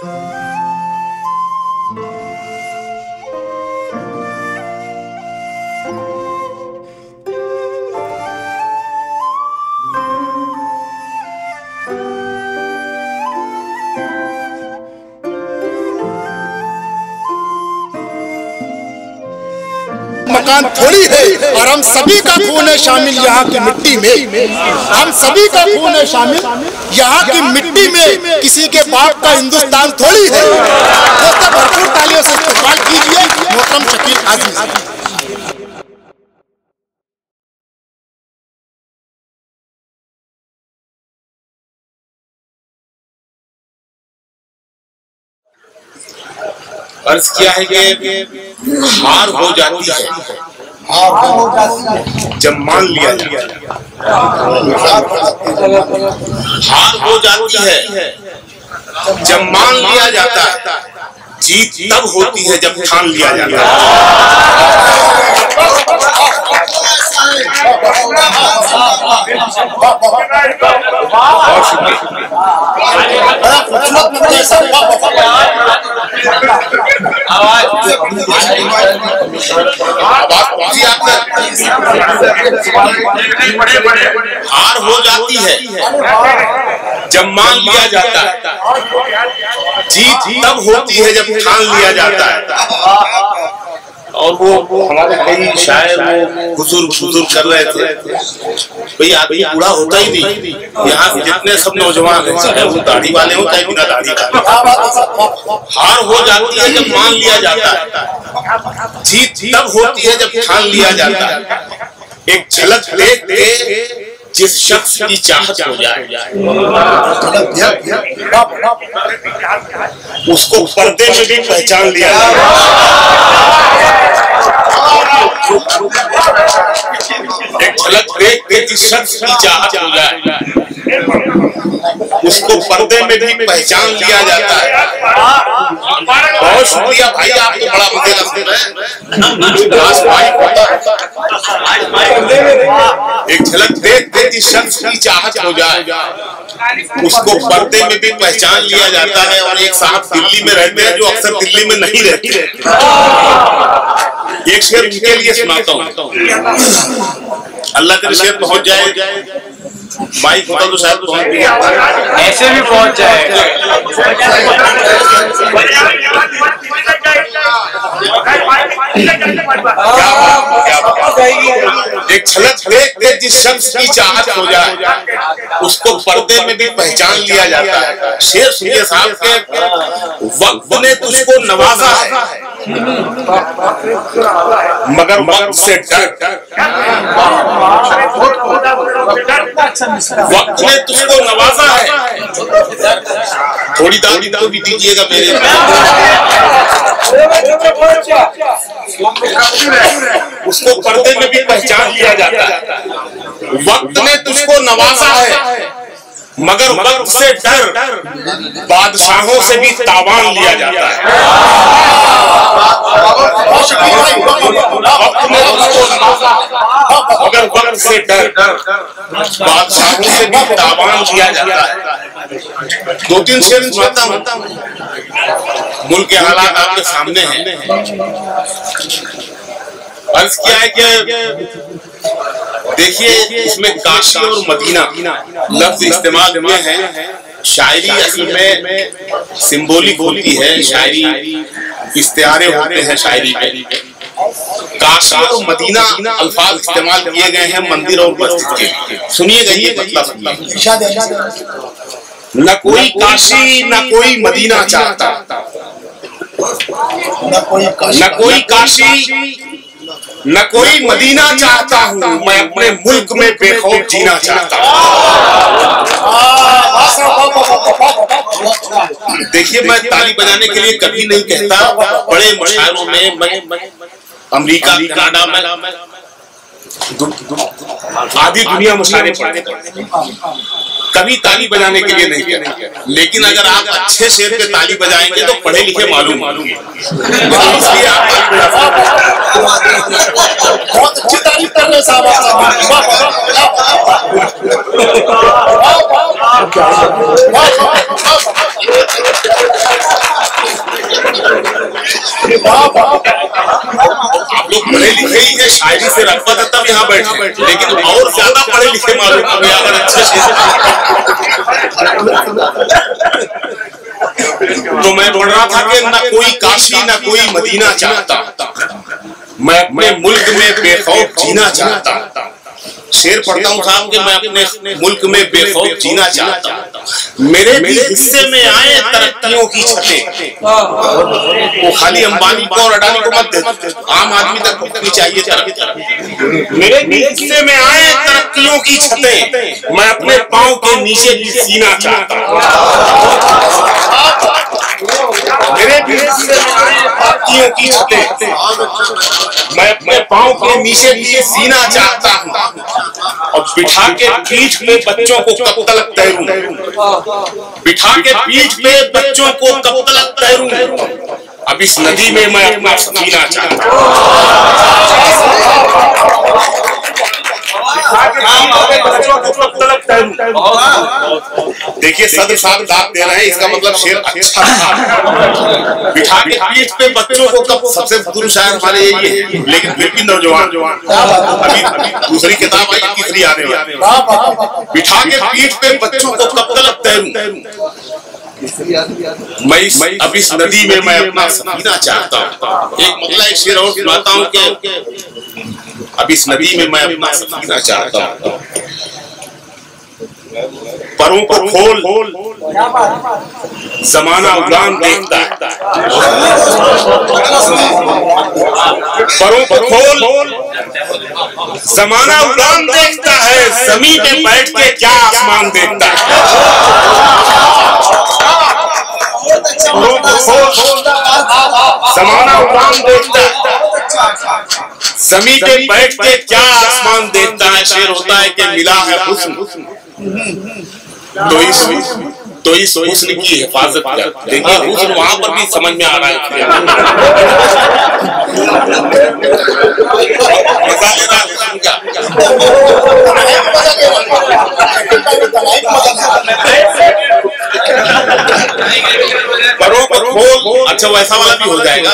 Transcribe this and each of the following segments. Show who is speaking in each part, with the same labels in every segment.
Speaker 1: मकान थोड़ी है और हम सभी का खून है शामिल यहाँ की मिट्टी में। हम सभी का खून है शामिल यहाँ की मिट्टी में। किसी के बाप का हिंदुस्तान थोड़ी है। तो भरपूर तालियों से इस्तेमाल कीजिए मोहतरम शकील आज़मी।
Speaker 2: अर्ज किया है कि हार हो जाती है जब मान लिया जाए। हार हो जाती है जब मान लिया जाता है। जीत तब होती है जब ठान लिया जाता है। हार हो जाती है जब मान लिया जाता है। जीत तब होती है जब ठान लिया जाता है। और वो हमारे कई शायर हुजूर कर रहे थे, भाई आदमी बूढ़ा होता ही नहीं। यहाँ जितने सब नौजवान हैं, चाहे वो दाढ़ी वाले हो चाहे बिना दाढ़ी वाले। हार हो जाती है जब मान लिया जाता है। जीत तब होती है जब ठान लिया जाता है। एक झलक देख के जिस शख्स की चाहत हो जाए उसको पर्दे में भी पहचान लिया जाए। एक झलक देख के जिस शख्स की चाहत हो जाए उसको पर्दे में भी पहचान लिया जाता है। बहुत शुक्रिया भाई, आप तो बड़ा मजे लगते हैं। एक झलक देख के जिस शख्स की चाहत हो जाए उसको पर्दे में भी पहचान लिया जाता है। और एक साहब दिल्ली में रहते हैं जो अक्सर दिल्ली में नहीं रहते। एक शेर उनके लिए सुनाता हूँ, अल्लाह के शेर पहुंच जाए। माइक होता तो शायद पहुंच गया,
Speaker 3: ऐसे भी पहुंच जाएगा।
Speaker 2: एक झलक देख के जिस शख्स की चाहत हो जाए उसको पर्दे में भी पहचान लिया जाता है। शेर सुनिए साहब के, वक्त ने तुझको नवाजा है मगर वक्त से डर। वक्त ने तुझको नवाजा है, थोड़ी दाढ़ी तो भी दीजिएगा मेरे। उसको पर्दे में भी पहचान लिया जाता है। वक्त ने तुझको नवाजा है मगर वक्त से डर। बादशाहों से भी तावान लिया जाता है। वक्त ने तुझको नवाजा मगर वक्त से डर। बादशाहों से भी तावान लिया जाता है। दो तीन शेर सुनाता हूँ, मुल्क के हालात आपके सामने हैं। अर्ज किया है कि देखिए इसमें काशी और मदीना लफ्ज इस्तेमाल हुए हैं। शायरी असल में सिंबॉलिक होती है, शायरी इस्तिआरे होते हैं शायरी में। काशी और मदीना अल्फाज इस्तेमाल किए गए हैं मंदिर और मस्जिद के लिए। सुनिएगा ये मतलब, न कोई काशी न कोई मदीना चाहता, न कोई काशी न कोई मदीना चाहता हूँ, मैं अपने मुल्क में बेखौफ जीना चाहता हूँ। देखिए मैं ताली बजाने के लिए कभी नहीं कहता, बड़े मुशायरों में मैं अमेरिका कनाडा में आधी दुनिया मुशायरे पढ़ते, कभी ताली बजाने के लिए नहीं कहता। लेकिन अगर आप अच्छे शेर पे ताली बजाएंगे तो पढ़े लिखे मालूम इसलिए आप
Speaker 1: बहुत अच्छी तारीफ कर रहे साहब।
Speaker 2: शायरी से रखा था तब यहाँ बैठे, लेकिन और ज्यादा पढ़े लिखे मालूम हो गया अगर अच्छे से। तो मैं बोल रहा था कि ना कोई काशी ना कोई मदीना चाहता, मैं अपने मुल्क में बेखौफ जीना चाहता। शेर पढ़ता हूँ साहब कि मैं अपने मुल्क में बेखौफ जीना चाहता हूँ। मेरे भी हिस्से में आए तरक्कियों की छतें, वो खाली अंबानी को और अडानी को मत दे, आम आदमी तक पहुंचनी चाहिए तरक्की। मेरे भी हिस्से में आए तरक्कियों की छतें, मैं अपने पाँव के नीचे भी सीना चाहता हूँ। मेरे भी हिस्से में आए तरक्कियों की छतें, मैं अपने पाँव के नीचे भी सीना चाहता हूँ। और बिठा के पीठ पे बच्चों को कब तक तैरूं, बिठा के पीठ पे बच्चों को कब तक तैरूं, अब इस नदी में मैं अपना सफीना चाहता हूं। देखिए सदर साहब दाद दे रहे हैं, इसका मतलब शेर अच्छा था। बिठा के पीठ पे बच्चों को कब, सबसे बुजुर्ग शायर हमारे ये है, लेकिन फिर भी नौजवान अभी दूसरी किताब आई, तीसरी आने वाली। बिठा के पीठ पे बच्चों को कब तक तैरूं, मैं अब इस नदी में मैं अपना सफीना चाहता हूँ। एक मतलब एक शेर और सुनाता हूँ कि अब इस नदी में मैं अपना सफीना चाहता हूँ। परों को खोल जमाना उड़ान देखता है, परों को खोल जमाना उड़ान देखता है, जमीन पे बैठ के क्या आसमान देखता है। परों को खोल जमाना उड़ान देखता है, जमीन पे बैठ के क्या आसमान देखता है। शेर होता है कि मिला है हुस्न तो इस हुस्न की हिफाजत कर। देखिए हुस्न वहां पर भी समझ में आ रहा है, मजा ले रहा है हुस्न का। परों को खोल, अच्छा वैसा वाला भी हो जाएगा।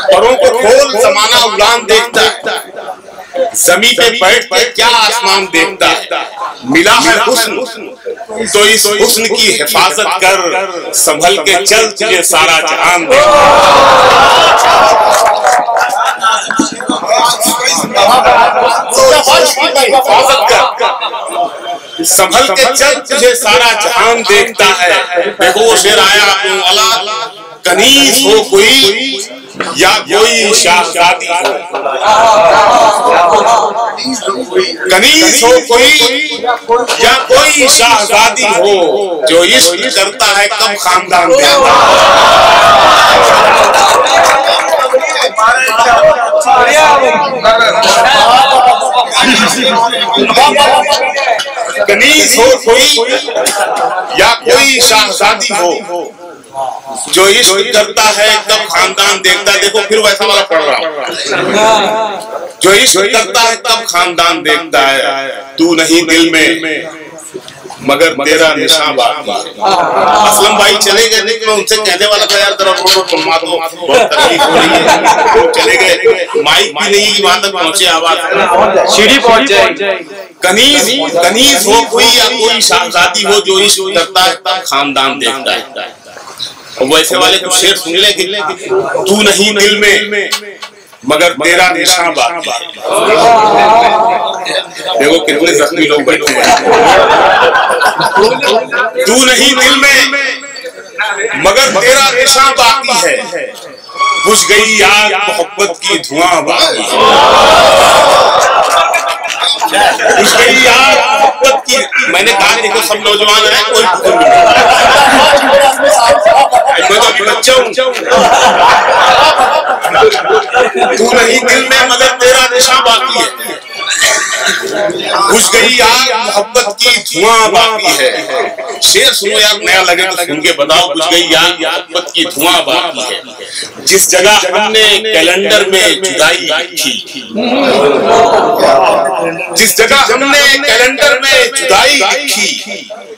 Speaker 2: परों को खोल जमाना उड़ान देखता है, जमीन पे बैठ के क्या आसमान देखता है। मिला है हुस्न तो इस हुस्न की हिफाजत कर, संभल के चल तुझे सारा जहान दे। हिफाजत कर, संभल के चल तुझे सारा जहान देखता है। देखो वो शेर आया वाला, कनीज हो कोई या कोई शहजादी हो, कनीज हो कोई या कोई शहजादी हो, जो इश्क करता है कब खानदान देता कनीज हो कोई या कोई शहजादी हो, जो इश्क करता है कब खानदान देखता है। देखो फिर वैसा वाला पढ़ रहा हूँ, जो इश्क करता है कब खानदान देखता है। तू नहीं दिल में मगर तेरा निशान बाकी है। असलम भाई चले गए, लेकिन मैं उनसे कहने वाला था यार जरा फोटो बनवा दो, बहुत तकलीफ हो रही है। वो चले गए, माइक भी नहीं कि वहां तक पहुंचे, आवाज
Speaker 3: सीढ़ी पहुंच जाए।
Speaker 2: कनीज हो कोई या कोई शहजादी हो, जो इश्क करता है तब खानदान देखता है। वैसे वाले कुछ शेर सुन ले कि तू नहीं दिल में मगर तेरा निशान बाकी है। देखो कितने जख्मी लोग बैठे हैं। तू नहीं दिल में मगर तेरा निशान बाकी है, बुझ गई यार मोहब्बत की धुआं बाकी है। बुझ गई यार मोहब्बत की, मैंने कहा देखो सब नौजवान है, कोई बच्चा हूँ। तू नहीं दिल में मगर तेरा निशान बाकी है, बुझ गई यार मोहब्बत की धुआं बाकी है। शेर सुनो यार, नया लगे तो सुन के बताओ। बुझ गई यार मोहब्बत की धुआं बाकी है, जिस जगह हमने कैलेंडर में जुदाई लिखी, जिस जगह हमने कैलेंडर में जुदाई लिखी,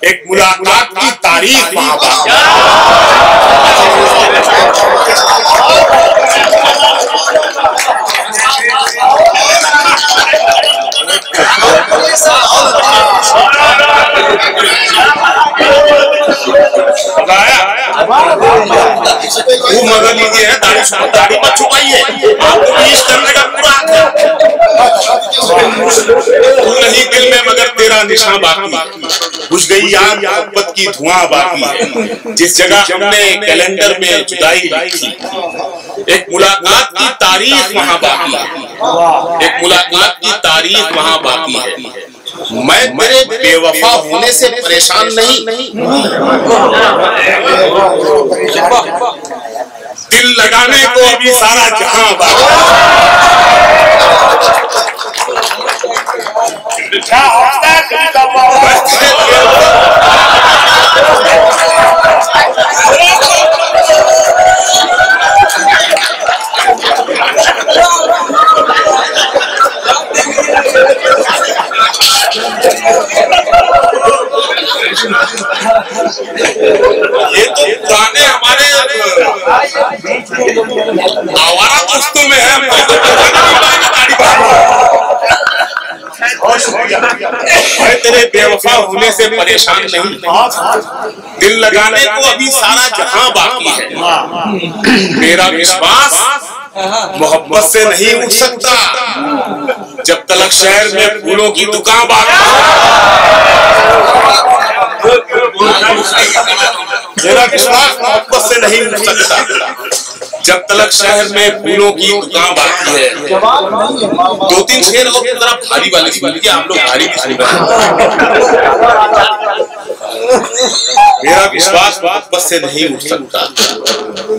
Speaker 2: एक मुलाकात की तारीख वहां बाकी। वो मगर लीजिए है, दाढ़ी मत छुपाइए, आपको भी इस करने का पूरा हक है। तू नहीं दिल में मगर तेरा निशान बाकी, बुझ गई आग मोहब्बत की धुआं बाकी है। जिस जगह हमने कैलेंडर में जुदाई लिखी, एक मुलाकात की तारीख वहां बाकी है, एक मुलाकात की तारीख वहां बाकी है। मैं तेरे बेवफा होने से परेशान नहीं, दिल लगाने को अभी सारा जहां बाकी। ये तो पुराने हमारे आवारा दोस्तों में है। मैं तेरे बेवफा होने से परेशान नहीं, दिल लगाने को अभी सारा जहां बाकी है। मेरा विश्वास मोहब्बत से नहीं उठ सकता जब तलक शहर में फूलों की दुकान बाकी। मेरा विश्वास मोहब्बत से नहीं उठ सकता जब तलक शहर में फूलों की दुकान बाकी है। दो तीन शेर और जरा भारी वाले सुन के आप लोग भारी भी सुन रहे। मेरा विश्वास मोहब्बत से नहीं उठ सकता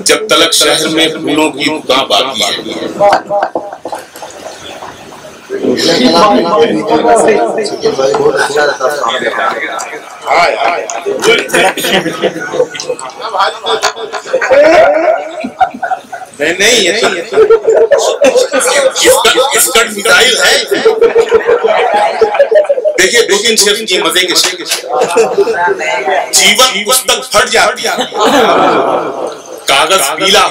Speaker 2: जब तलक शहर में फूलों की दुकान बाकी है। नहीं, ये तो इसका मिसाइल है। देखिए दो तीन शेर की मजे के शेर। जीवन पुस्तक फट जाती है, कागज पीला।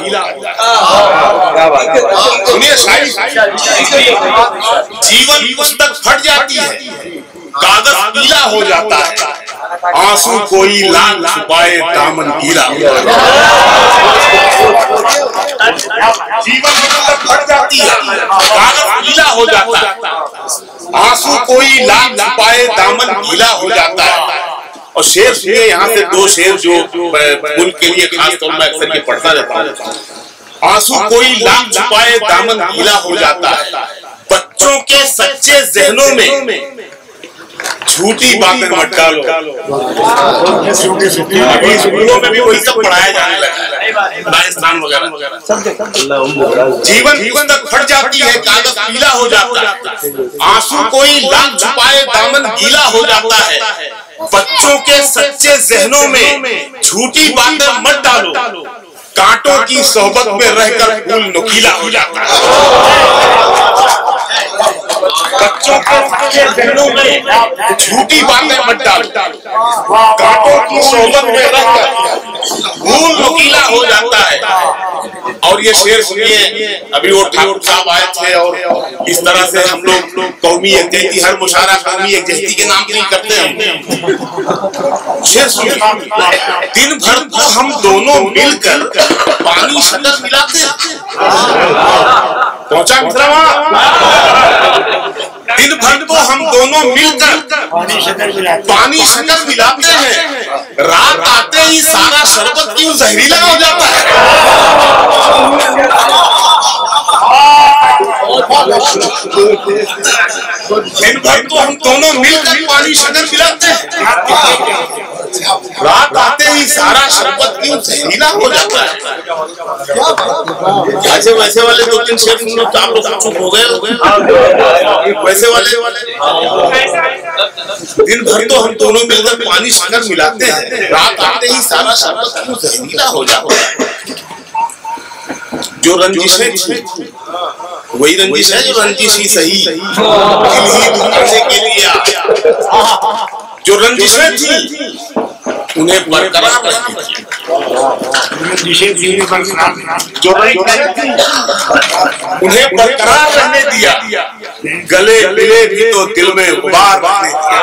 Speaker 2: सुनिए शायरी, जीवन पुस्तक फट जाती है, कागज पीला हो जाता है, आंसू कोई लाल छुपाए दामन गीला हो जाता है। जीवन पुस्तक फट जाती है, कागज पीला हो जाता है, आंसू कोई लाल छुपाए दामन गीला हो जाता है। और शेर सुनिए यहाँ से दो शेर जो मुल्क के लिए खास तौर पर अक्सर ये पढ़ता रहता हूँ। आंसू कोई लाल छुपाए दामन गीला हो जाता है, बच्चों के सच्चे जहनों में झूठी बातें मत डालो। अभी स्कूलों में भी वही सब पढ़ाया जाने लगा है, राजस्थान वगैरह। जीवन तक फट जाती है, कागज पीला हो जाता है, आंसू कोई लाल छुपाए दामन गीला हो जाता है, बच्चों के सच्चे जहनों में झूठी बातें मत डालो, कांटों की सोहबत में रहकर फूल नुकीला हो जाता है। बच्चों के सच्चे जहनों में झूठी बातें मत डालो, कांटों की सोहबत में रहकर फूल नुकीला हो जाता है। और ये शेर सुनिए, अभी वो ठाकुर साहब आए थे और इस तरह से हम लोग कौमी यकजहती, हर मुशायरा कौमी यकजहती के नाम नहीं करते हम। शेर सुनिए, दिन भर तो हम दोनों मिलकर पानी शक्कर मिलाते हैं। पहुंचा मित्रा वहां? दिन भर तो हम दोनों मिलकर पानी शक्कर मिलाते हैं, रात आते ही सारा शरबत क्यों जहरीला हो जाता है। दिन भर तो हम दोनों मिलकर पानी शक्कर मिलाते हैं, रात आते ही सारा शरबत क्यों जहरीला हो जाता है। ऐसे वैसे वाले दो तीन शेर सुन लो तो आप लोग चुप हो गए। वैसे वाले दिन भर तो हम दोनों मिलकर पानी शक्कर मिलाते हैं, रात आते ही सारा शरबत क्यों जहरीला हो जाता है। जो रंजिशें वही रंजिश है जो रंजिश ही सही दिल ही दुखाने के लिए आया। जो रंजिशें थी उन्हें बरकरार रखी, जो उन्हें बरकरार रहने दिया, गले मिले भी तो दिल में गुबार रहने दिया।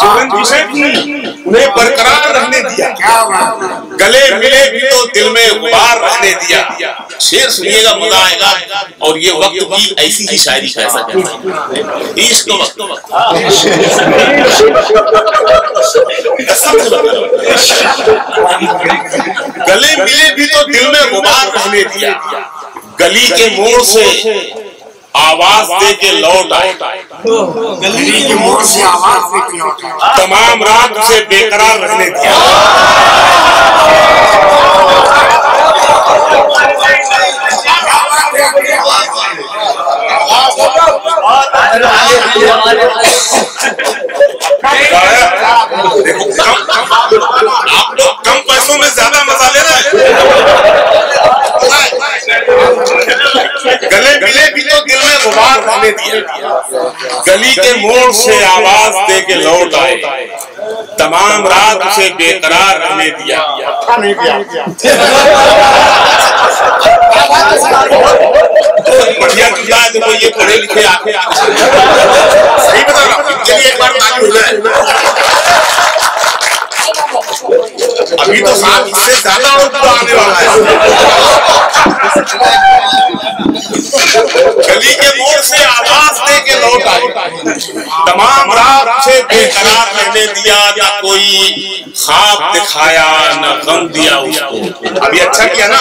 Speaker 2: उन्हें बरकरार रहने दिया, गले मिले भी तो दिल में गुबार रहने दिया। शेर सुनिएगा, मजा आएगा। और ये वक्त की ऐसी ही शायरी कह सकते हैं, इश्क वक्त। गले मिले भी तो दिल में गुबार रहने दिया, गली के मोड़ से आवाज दे के लौट आए,
Speaker 1: गली के मोड़ से आवाज दे के लौट आए,
Speaker 2: तमाम रात उसे बेकरार रहने दिया। देखो आप लोग कम पैसों में ज्यादा मजा ले रहे हैं। गले मिले भी तो दिल में गुबार रहने दिया, गली के मोड़ से आवाज दे के लौट आए, तमाम रात उसे बेकरार रहने दिया। बढ़िया चीज है, देखो ये पढ़े लिखे आके सही बता रहा हूँ, एक बार ताली हो जाए। अभी तो साहब इससे ज्यादा और आने वाला है। गली के मोड़ से आवाज दे के लौट आए, तमाम रात से बेकरार रहने दिया, ना कोई ख्वाब दिखाया न गम दिया उसको। अभी अच्छा किया ना।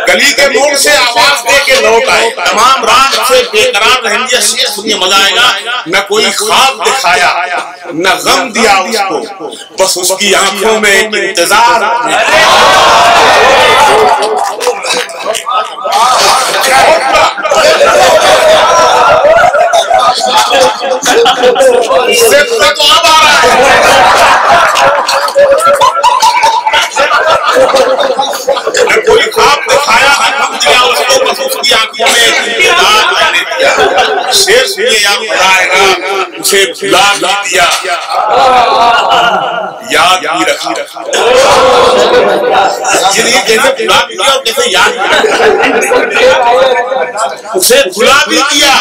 Speaker 2: गली के मोड़ से आवाज दे के लौट आए, तमाम रात से बेकरार रहने दिया। शेर सुनिए, मजा आएगा। न कोई ख्वाब दिखाया न गम दिया उसको, बस उसकी आंखों में एक इंतजार। इससे तो अब आ रहा है। कोई ख्वाब दिखाया न गम दिया उसको, बस उसकी आंखों में एक इंतजार रहने दिया। शेर सुनिए, याद आएगा। उसे भुला भी दिया, याद भी रखा। कैसे भुला भी दिया और कैसे याद भी रखा। उसे भुला भी दिया,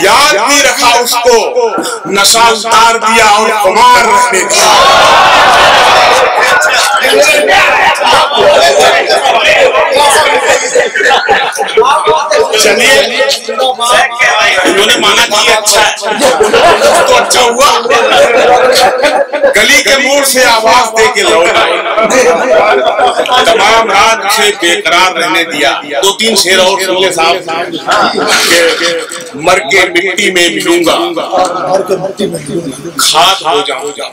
Speaker 2: याद भी रखा, उसको नशा उतार दिया और खुमार रखने दिया। चलिए, उन्होंने माना कि अच्छा है तो अच्छा हुआ। गली के मोड़ से आवाज दे के लौट आए, तमाम रात से बेकरार रहने दिया। दो तीन शेर और सुनिए साहब। मर के मिट्टी में मिलूंगा, खाद हो जाऊंगा।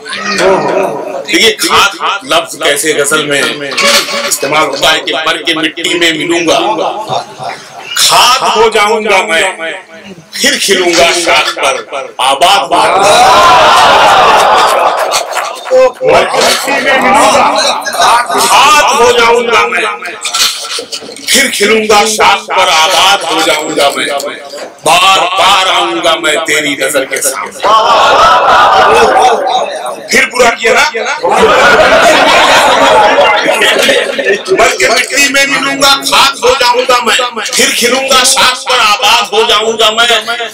Speaker 2: देखिए खाद लफ्ज कैसे गजल में इस्तेमाल होता है कि मर के मिट्टी में मिलूंगा, खाद हो जाऊंगा मैं, फिर खिलूंगा शाख पर आबाद। खाद हो जाऊंगा मैं, फिर खिलूंगा शाख पर आबाद हो जाऊंगा मैं, बार बार आऊंगा मैं तेरी नजर के सामने। फिर पूरा किया ना। मर के मिट्टी में मिलूंगा, खाद हो जाऊंगा मैं, फिर खिलूंगा शाख पर आबाद हो जाऊंगा मैं,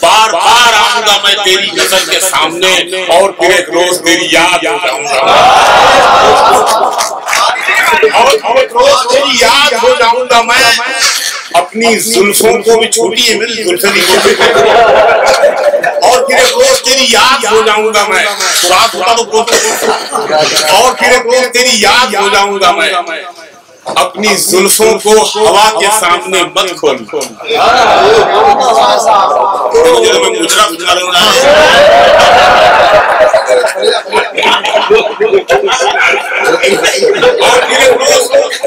Speaker 2: बार बार आऊंगा मैं तेरी नजर के सामने, और फिर एक रोज तेरी याद हो जाऊंगा, और एक रोज तेरी याद हो जाऊंगा मैं। अपनी जुल्फों को भी छोटी है मेरी जुल्फनी को, और फिर एक रोज तेरी याद हो जाऊंगा मैं। रात होता तो और फिर एक रोज तेरी याद हो जाऊंगा मैं। अपनी जुल्फों को हवा के सामने मत खोल। मैं मुजरा बुझा लूंगा।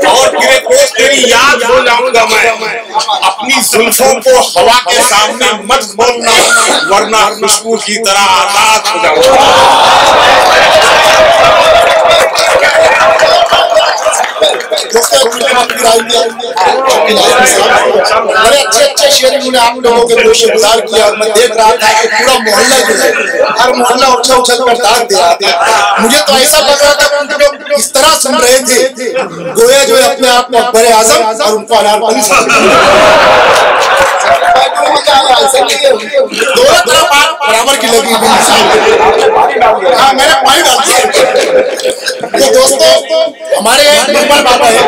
Speaker 2: और फिर एक रोज तेरी याद हो जाऊंगा मैं। अपनी जुल्फों को हवा के सामने मत खोलना, वरना खुशबू की तरह आजाद हो जाऊंगा।
Speaker 1: बड़े अच्छे अच्छे शेर उन्होंने आप लोगों के दोष गुजार किया। मैं देख रहा था कि पूरा मोहल्ला जो है, हर मोहल्ला उछल उछल कर दाग दे रहा था। मुझे तो ऐसा लग रहा था कि लोग इस तरह सुन रहे थे गोया जो है अपने आप में अकबर आजम और उनको अनारकली दोनों तरफ आप बराबर की लगी हुई। हाँ मैंने पानी डाल दिया। तो दोस्तों हमारे एक नंबर बाबा है